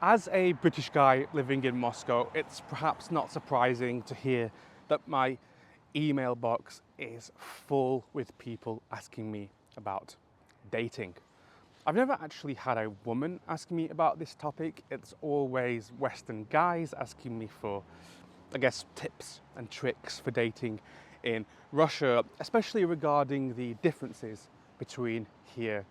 As a British guy living in Moscow, it's perhaps not surprising to hear that my email box is full with people asking me about dating. I've never actually had a woman asking me about this topic. It's always Western guys asking me for, I guess, tips and tricks for dating in Russia, especially regarding the differences between here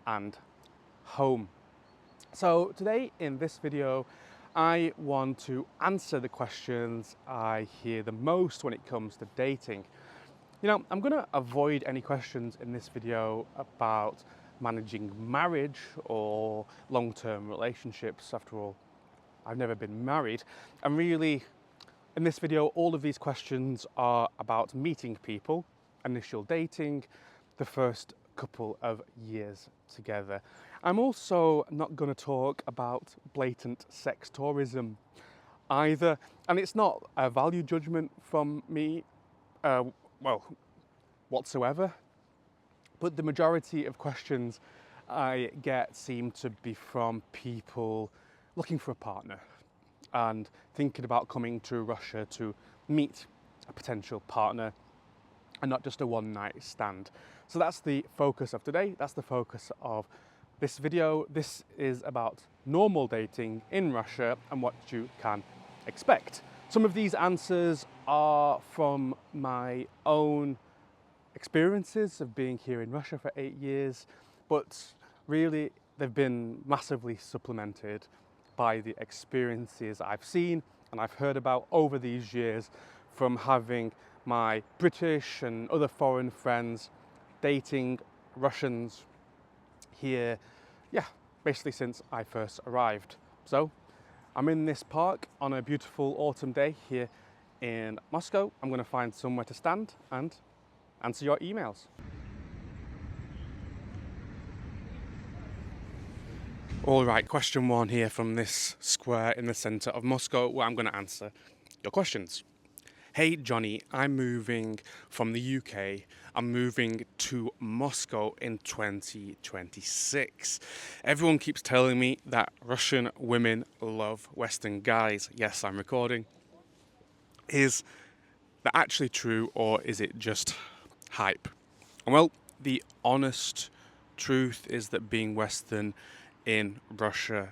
and home. So today in this video, I want to answer the questions I hear the most when it comes to dating. You know, I'm going to avoid any questions in this video about managing marriage or long-term relationships. After all, I've never been married. And really, in this video, all of these questions are about meeting people, initial dating, the first couple of years together. I'm also not going to talk about blatant sex tourism either, and it's not a value judgment from me, whatsoever, but the majority of questions I get seem to be from people looking for a partner and thinking about coming to Russia to meet a potential partner and not just a one-night stand. So that's the focus of today. That's the focus of this video. This is about normal dating in Russia and what you can expect. Some of these answers are from my own experiences of being here in Russia for 8 years, but really they've been massively supplemented by the experiences I've seen and I've heard about over these years from having my British and other foreign friends dating Russians here, basically since I first arrived. So I'm in this park on a beautiful autumn day here in Moscow. I'm going to find somewhere to stand and answer your emails. All right, question one here from this square in the center of Moscow where I'm going to answer your questions. Hey Johnny, I'm moving from the UK. I'm moving to Moscow in 2026. Everyone keeps telling me that Russian women love Western guys. Yes, I'm recording. Is that actually true, or is it just hype? Well, the honest truth is that being Western in Russia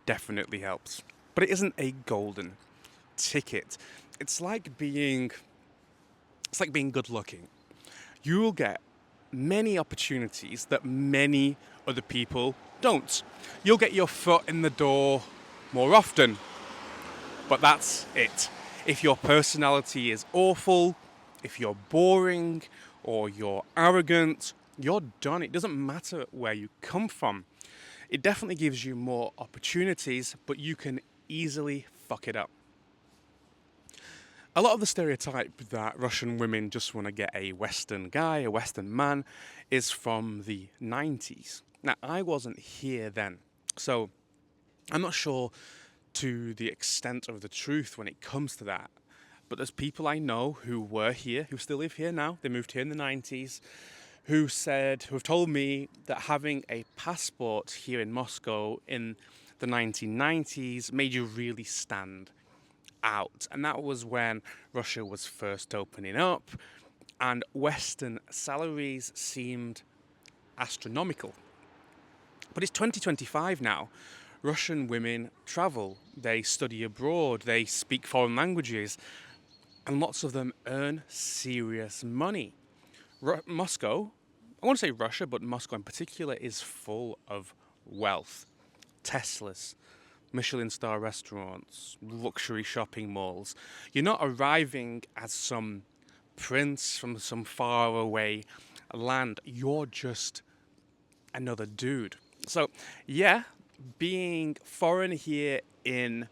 definitely helps. But it isn't a golden ticket. It's like being good looking. You will get many opportunities that many other people don't. You'll get your foot in the door more often, but that's it. If your personality is awful, if you're boring, or you're arrogant, you're done. It doesn't matter where you come from. It definitely gives you more opportunities, but you can easily fuck it up. A lot of the stereotype that Russian women just want to get a Western guy, a Western man, is from the 90s. Now, I wasn't here then, so I'm not sure to the extent of the truth when it comes to that. But there's people I know who were here, who still live here now, they moved here in the 90s, who have told me that having a passport here in Moscow in the 1990s made you really stand out. And that was when Russia was first opening up and Western salaries seemed astronomical. But it's 2025 now. Russian women travel, they study abroad, they speak foreign languages, and lots of them earn serious money. Moscow, I want to say Russia, but Moscow in particular, is full of wealth. Teslas, Michelin star restaurants, luxury shopping malls. You're not arriving as some prince from some faraway land. You're just another dude. So, yeah, being foreign here in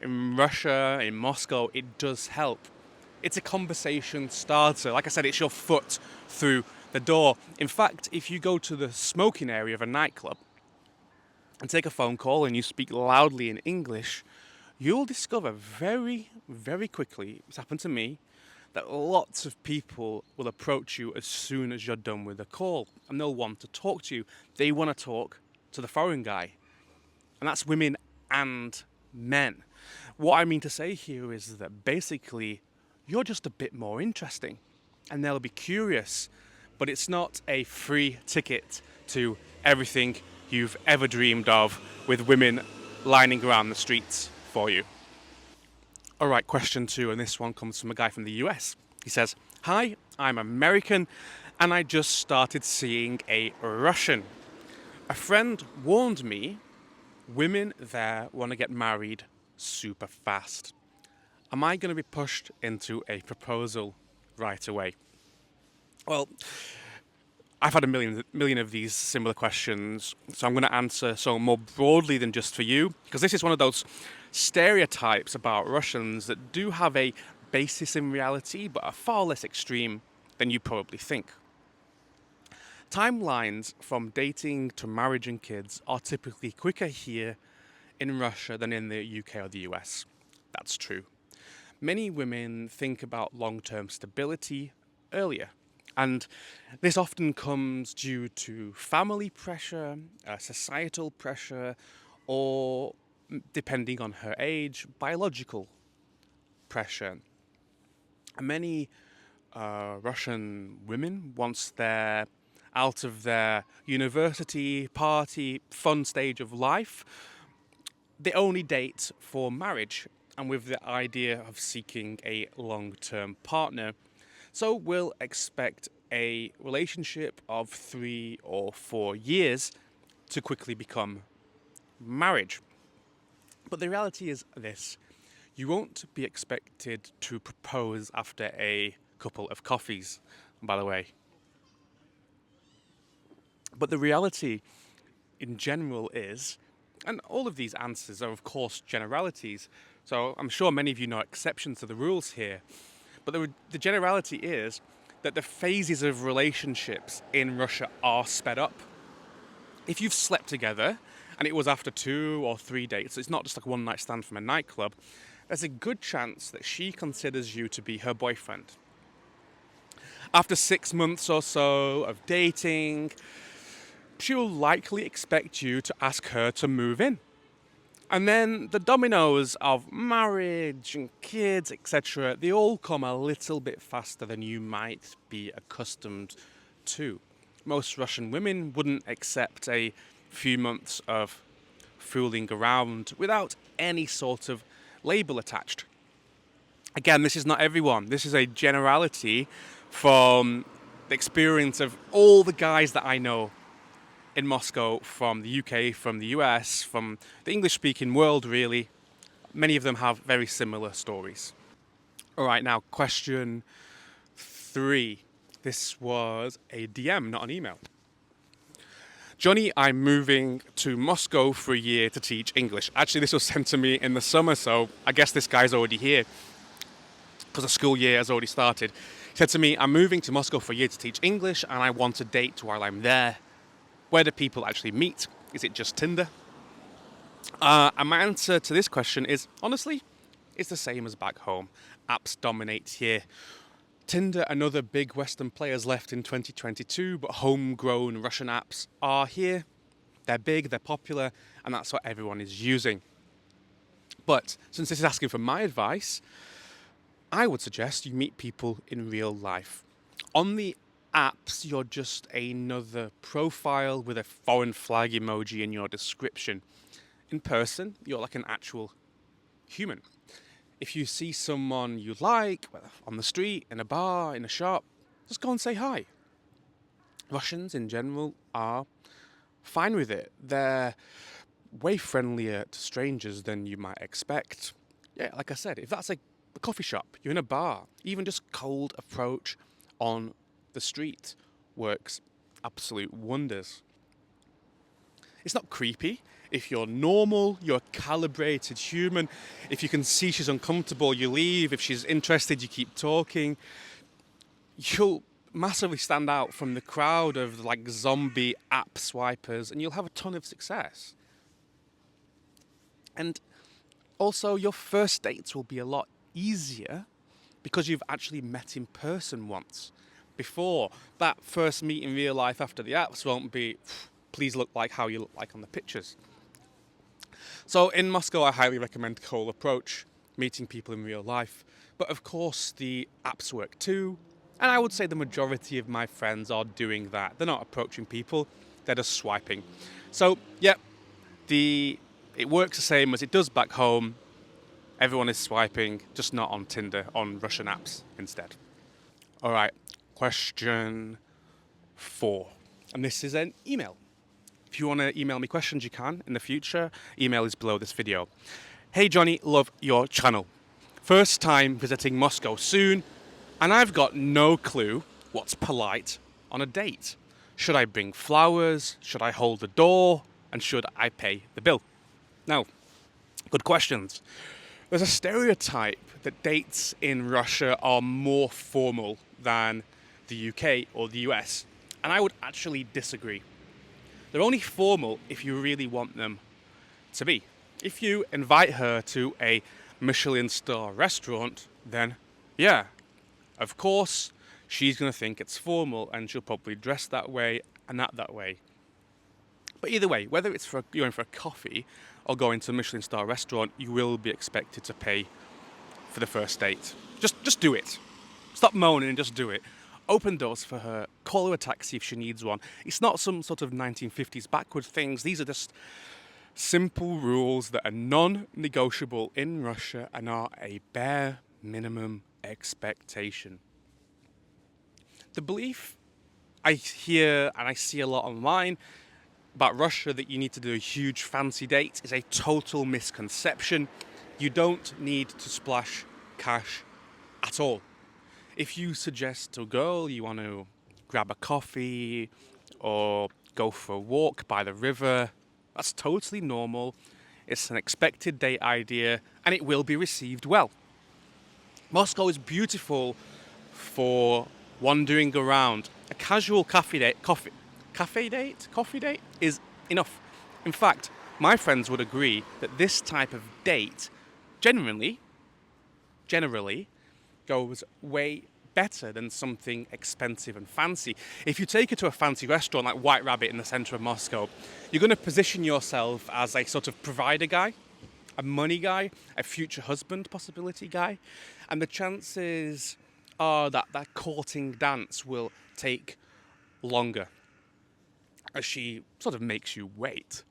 Russia, in Moscow, it does help. It's a conversation starter. Like I said, it's your foot through the door. In fact, if you go to the smoking area of a nightclub and take a phone call and you speak loudly in English, you'll discover very, very quickly, it's happened to me, that lots of people will approach you as soon as you're done with the call and they'll want to talk to you. They want to talk to the foreign guy. And that's women and men. What I mean to say here is that basically you're just a bit more interesting and they'll be curious, but it's not a free ticket to everything you've ever dreamed of with women lining around the streets for you. Alright, question 2, and this one comes from a guy from the US. He says, "Hi, I'm American and I just started seeing a Russian. A friend warned me women there want to get married super fast. Am I going to be pushed into a proposal right away?" Well, I've had a million of these similar questions, so I'm going to answer so more broadly than just for you, because this is one of those stereotypes about Russians that do have a basis in reality, but are far less extreme than you probably think. Timelines from dating to marriage and kids are typically quicker here in Russia than in the UK or the US. That's true. Many women think about long-term stability earlier, and this often comes due to family pressure, societal pressure, or, depending on her age, biological pressure. Many Russian women, once they're out of their university, party, fun stage of life, they only date for marriage and with the idea of seeking a long-term partner. So we'll expect a relationship of 3 or 4 years to quickly become marriage. But the reality is this: you won't be expected to propose after a couple of coffees, by the way. But the reality in general is, and all of these answers are of course generalities, so I'm sure many of you know exceptions to the rules here, but the generality is that the phases of relationships in Russia are sped up. If you've slept together and it was after 2 or 3 dates, so it's not just like a one night stand from a nightclub, there's a good chance that she considers you to be her boyfriend. After 6 months or so of dating, she will likely expect you to ask her to move in. And then the dominoes of marriage and kids, etc., they all come a little bit faster than you might be accustomed to. Most Russian women wouldn't accept a few months of fooling around without any sort of label attached. Again, this is not everyone. This is a generality from the experience of all the guys that I know in Moscow, from the UK, from the US, from the English-speaking world, really. Many of them have very similar stories. All right, now question 3. This was a DM, not an email. "Johnny, I'm moving to Moscow for a year to teach English." Actually, this was sent to me in the summer, so I guess this guy's already here because the school year has already started. He said to me, "I'm moving to Moscow for a year to teach English and I want a date while I'm there. Where do people actually meet? Is it just Tinder?" And my answer to this question is, honestly, it's the same as back home. Apps dominate here. Tinder and other big Western players left in 2022, but homegrown Russian apps are here. They're big, they're popular, and that's what everyone is using. But since this is asking for my advice, I would suggest you meet people in real life. On the apps, you're just another profile with a foreign flag emoji in your description. In person, you're like an actual human. If you see someone you like, whether on the street, in a bar, in a shop, just go and say hi. Russians in general are fine with it. They're way friendlier to strangers than you might expect. Yeah, like I said, if that's a coffee shop, you're in a bar, even just cold approach on the street works absolute wonders. It's not creepy. If you're normal, you're a calibrated human. If you can see she's uncomfortable, you leave. If she's interested, you keep talking. You'll massively stand out from the crowd of like zombie app swipers and you'll have a ton of success. And also, your first dates will be a lot easier because you've actually met in person once before. That first meet in real life after the apps won't be, please look like how you look like on the pictures. So in Moscow, I highly recommend the whole approach, meeting people in real life. But of course, the apps work too. And I would say the majority of my friends are doing that. They're not approaching people, they're just swiping. So, yeah, it works the same as it does back home. Everyone is swiping, just not on Tinder, on Russian apps instead. All right, question 4. And this is an email. If you want to email me questions, you can in the future. Email is below this video. Hey Johnny, love your channel. First time visiting Moscow soon, and I've got no clue what's polite on a date. Should I bring flowers? Should I hold the door? And should I pay the bill? Now, good questions. There's a stereotype that dates in Russia are more formal than the UK or the US, and I would actually disagree. They're only formal if you really want them to be. If you invite her to a Michelin star restaurant, then yeah, of course, she's going to think it's formal and she'll probably dress that way and act that way. But either way, whether it's for going for a coffee or going to a Michelin star restaurant, you will be expected to pay for the first date. Just do it. Stop moaning and just do it. Open doors for her, call her a taxi if she needs one. It's not some sort of 1950s backward things. These are just simple rules that are non-negotiable in Russia and are a bare minimum expectation. The belief I hear and I see a lot online about Russia that you need to do a huge fancy date is a total misconception. You don't need to splash cash at all. If you suggest to a girl you want to grab a coffee or go for a walk by the river, that's totally normal. It's an expected date idea and it will be received well. Moscow is beautiful for wandering around. A casual coffee date is enough. In fact, my friends would agree that this type of date generally goes way better than something expensive and fancy. If you take her to a fancy restaurant like White Rabbit in the centre of Moscow, you're going to position yourself as a sort of provider guy, a money guy, a future husband possibility guy, and the chances are that that courting dance will take longer as she sort of makes you wait.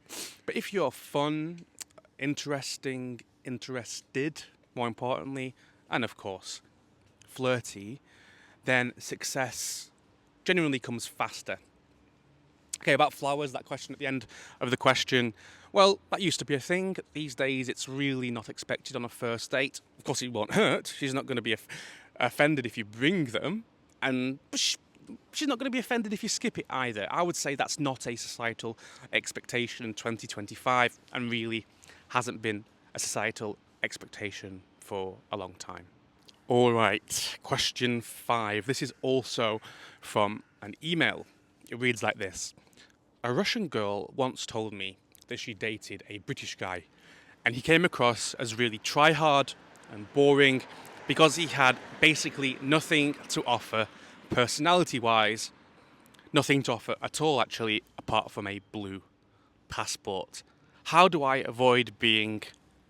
But if you're fun, interesting, interested, more importantly, and of course, flirty, then success genuinely comes faster. Okay, about flowers, that question at the end of the question. Well, that used to be a thing. These days, it's really not expected on a first date. Of course, it won't hurt. She's not going to be offended if you bring them. And she's not going to be offended if you skip it either. I would say that's not a societal expectation in 2025 and really hasn't been a societal expectation for a long time. All right, question 5. This is also from an email. It reads like this. A Russian girl once told me that she dated a British guy and he came across as really try-hard and boring because he had basically nothing to offer personality-wise, nothing to offer at all actually apart from a blue passport. How do I avoid being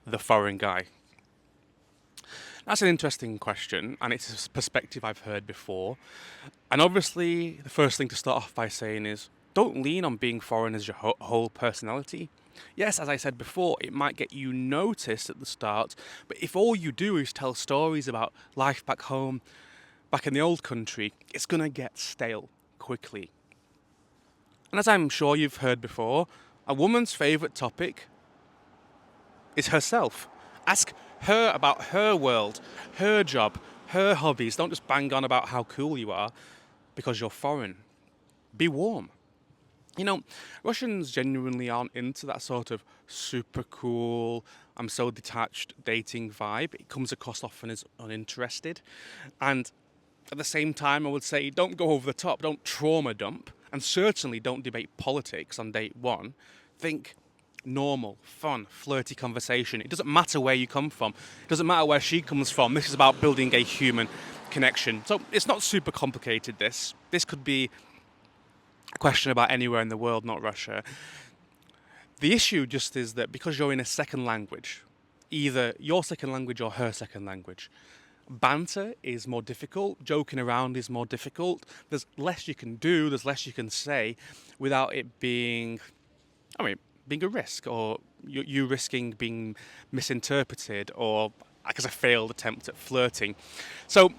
the foreign guy? That's an interesting question, and it's a perspective I've heard before. And obviously, the first thing to start off by saying is, don't lean on being foreign as your whole personality. Yes, as I said before, it might get you noticed at the start, but if all you do is tell stories about life back home, back in the old country, it's going to get stale quickly. And as I'm sure you've heard before, a woman's favourite topic is herself. Ask her about her world, her job, her hobbies. Don't just bang on about how cool you are because you're foreign. Be warm. You know, Russians genuinely aren't into that sort of super cool, I'm so detached dating vibe. It comes across often as uninterested. And at the same time, I would say don't go over the top, don't trauma dump, and certainly don't debate politics on date 1. Think normal, fun, flirty conversation. It doesn't matter where you come from. It doesn't matter where she comes from. This is about building a human connection. So it's not super complicated, this. This could be a question about anywhere in the world, not Russia. The issue just is that because you're in a second language, either your second language or her second language, banter is more difficult, joking around is more difficult. There's less you can do, there's less you can say without it being, being a risk, or you risking being misinterpreted, or like as a failed attempt at flirting. So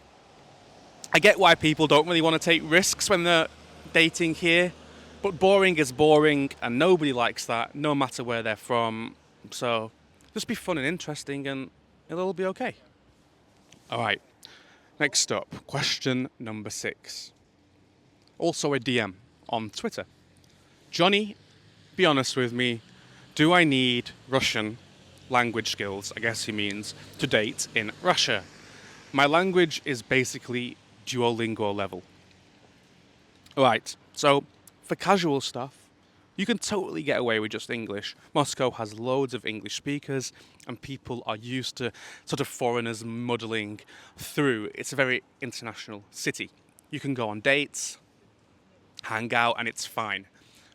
I get why people don't really want to take risks when they're dating here, but boring is boring and nobody likes that, no matter where they're from. So just be fun and interesting and it'll all be okay. Alright, next up, question number 6. Also a DM on Twitter. Johnny, be honest with me, do I need Russian language skills, I guess he means, to date in Russia? My language is basically Duolingo level. Alright, so for casual stuff, you can totally get away with just English. Moscow has loads of English speakers and people are used to sort of foreigners muddling through. It's a very international city. You can go on dates, hang out, and it's fine.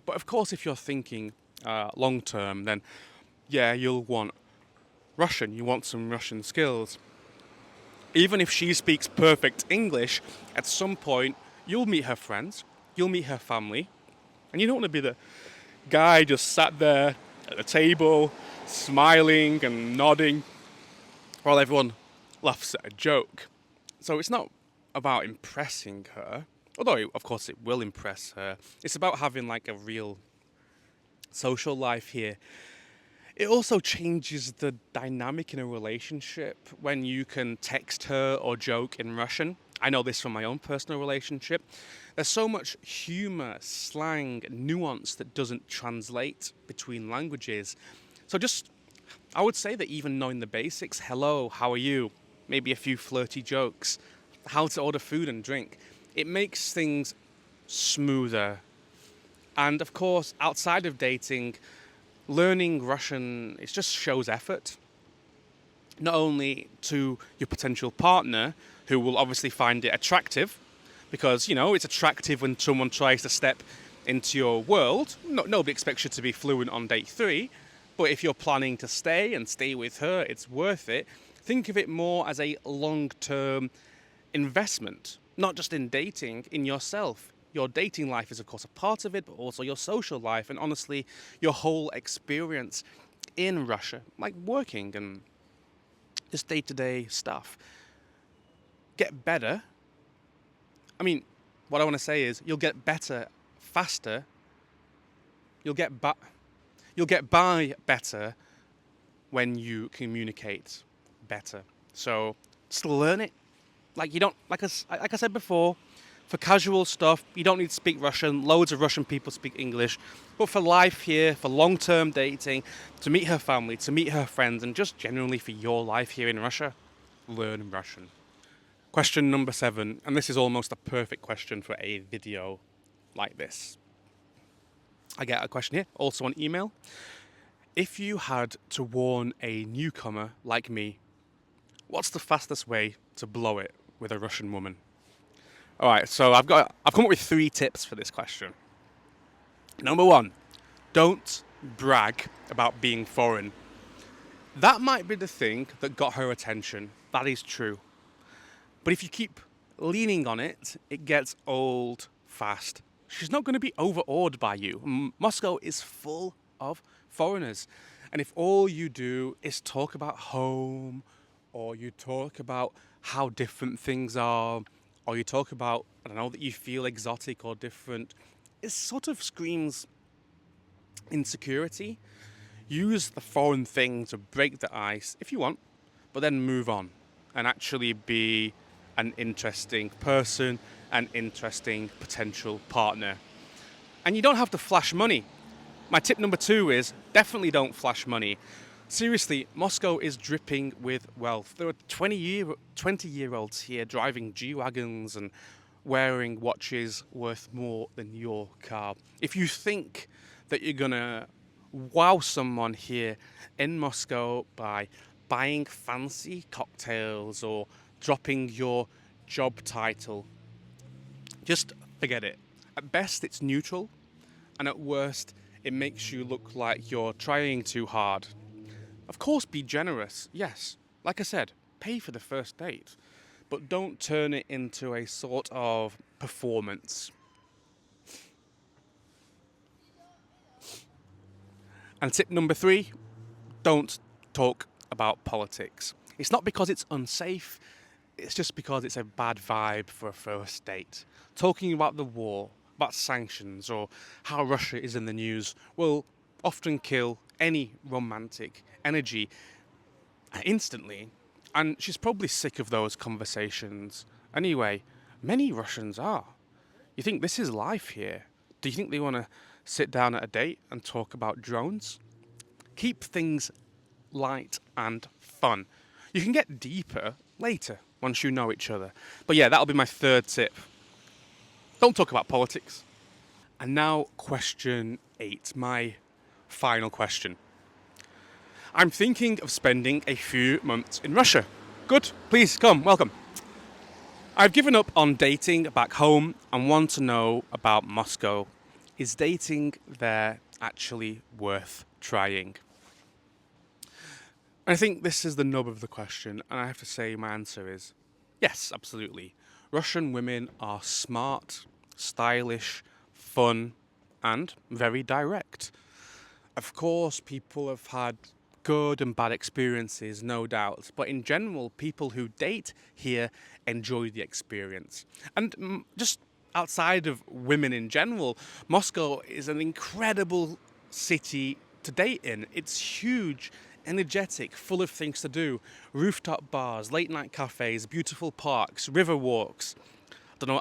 But of course, if you're thinking long term, then yeah, you'll want Russian. You want some Russian skills. Even if she speaks perfect English, at some point you'll meet her friends, you'll meet her family, and you don't want to be the guy just sat there at the table, smiling and nodding, while everyone laughs at a joke. So it's not about impressing her, although of course it will impress her. It's about having like a real social life here. It also changes the dynamic in a relationship when you can text her or joke in Russian. I know this from my own personal relationship. There's so much humour, slang, nuance that doesn't translate between languages. So I would say that even knowing the basics, hello, how are you? Maybe a few flirty jokes, how to order food and drink. It makes things smoother. And of course, outside of dating, learning Russian, it just shows effort. Not only to your potential partner, who will obviously find it attractive, because, it's attractive when someone tries to step into your world. Nobody expects you to be fluent on date 3, but if you're planning to stay with her, it's worth it. Think of it more as a long-term investment, not just in dating, in yourself. Your dating life is, of course, a part of it, but also your social life and, honestly, your whole experience in Russia, like working and just day-to-day stuff. Get better. What I want to say is you'll get better faster. You'll get by better when you communicate better. So just learn it. Like I said before, for casual stuff, you don't need to speak Russian. Loads of Russian people speak English. But for life here, for long-term dating, to meet her family, to meet her friends, and just generally for your life here in Russia, learn Russian. Question number 7, and this is almost a perfect question for a video like this. I get a question here, also on email. If you had to warn a newcomer like me, what's the fastest way to blow it with a Russian woman? All right, so I've come up with 3 tips for this question. Number 1, don't brag about being foreign. That might be the thing that got her attention. That is true. But if you keep leaning on it, it gets old fast. She's not going to be overawed by you. Moscow is full of foreigners. And if all you do is talk about home, or you talk about how different things are, or you talk about, that you feel exotic or different, it sort of screams insecurity. Use the foreign thing to break the ice if you want, but then move on and actually be an interesting person, an interesting potential partner. And you don't have to flash money. My tip number 2 is definitely don't flash money. Seriously, Moscow is dripping with wealth. There are 20-year-olds here driving G-Wagons and wearing watches worth more than your car. If you think that you're going to wow someone here in Moscow by buying fancy cocktails or dropping your job title, just forget it. At best, it's neutral, and at worst, It makes you look like you're trying too hard. Of course, be generous, yes. Like I said, pay for the first date. But don't turn it into a sort of performance. And tip number 3, don't talk about politics. It's not because it's unsafe, it's just because it's a bad vibe for a first date. Talking about the war, about sanctions, or how Russia is in the news will often kill any romantic energy instantly. And she's probably sick of those conversations. Anyway, many Russians are. You think this is life here? Do you think they want to sit down at a date and talk about drones? Keep things light and fun. You can get deeper later once you know each other. But yeah, that'll be my 3rd tip. Don't talk about politics. And now, question 8, my final question. I'm thinking of spending a few months in Russia. Good, please come, welcome. I've given up on dating back home and want to know about Moscow. Is dating there actually worth trying? I think this is the nub of the question, and I have to say my answer is yes, absolutely. Russian women are smart, stylish, fun, and very direct. Of course, people have had good and bad experiences, no doubt, but in general, people who date here enjoy the experience. And just outside of women in general, Moscow is an incredible city to date in. It's huge, energetic, full of things to do. Rooftop bars, late night cafes, beautiful parks, river walks,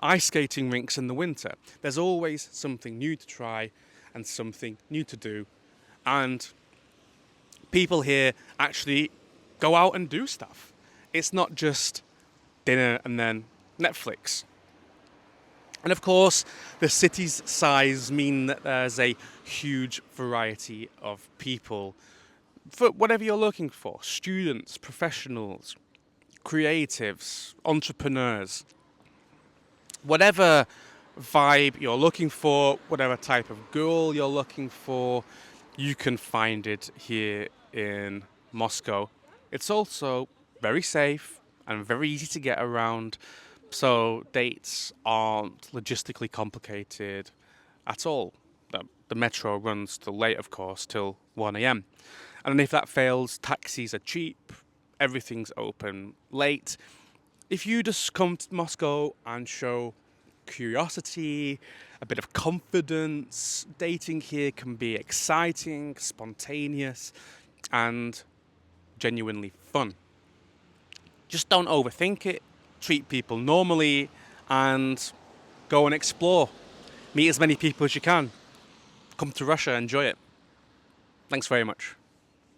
ice skating rinks in the winter. There's always something new to try and something new to do. And people here actually go out and do stuff. It's not just dinner and then Netflix. And of course, the city's size mean that there's a huge variety of people for whatever you're looking for. Students, professionals, creatives, entrepreneurs. Whatever vibe you're looking for, whatever type of girl you're looking for, you can find it here in Moscow. It's also very safe and very easy to get around, so dates aren't logistically complicated at all. The metro runs till late, of course, till 1 a.m. And if that fails, taxis are cheap, everything's open late. If you just come to Moscow and show curiosity, a bit of confidence, dating here can be exciting, spontaneous, and genuinely fun. Just don't overthink it, treat people normally, and go and explore. Meet as many people as you can. Come to Russia, enjoy it. Thanks very much.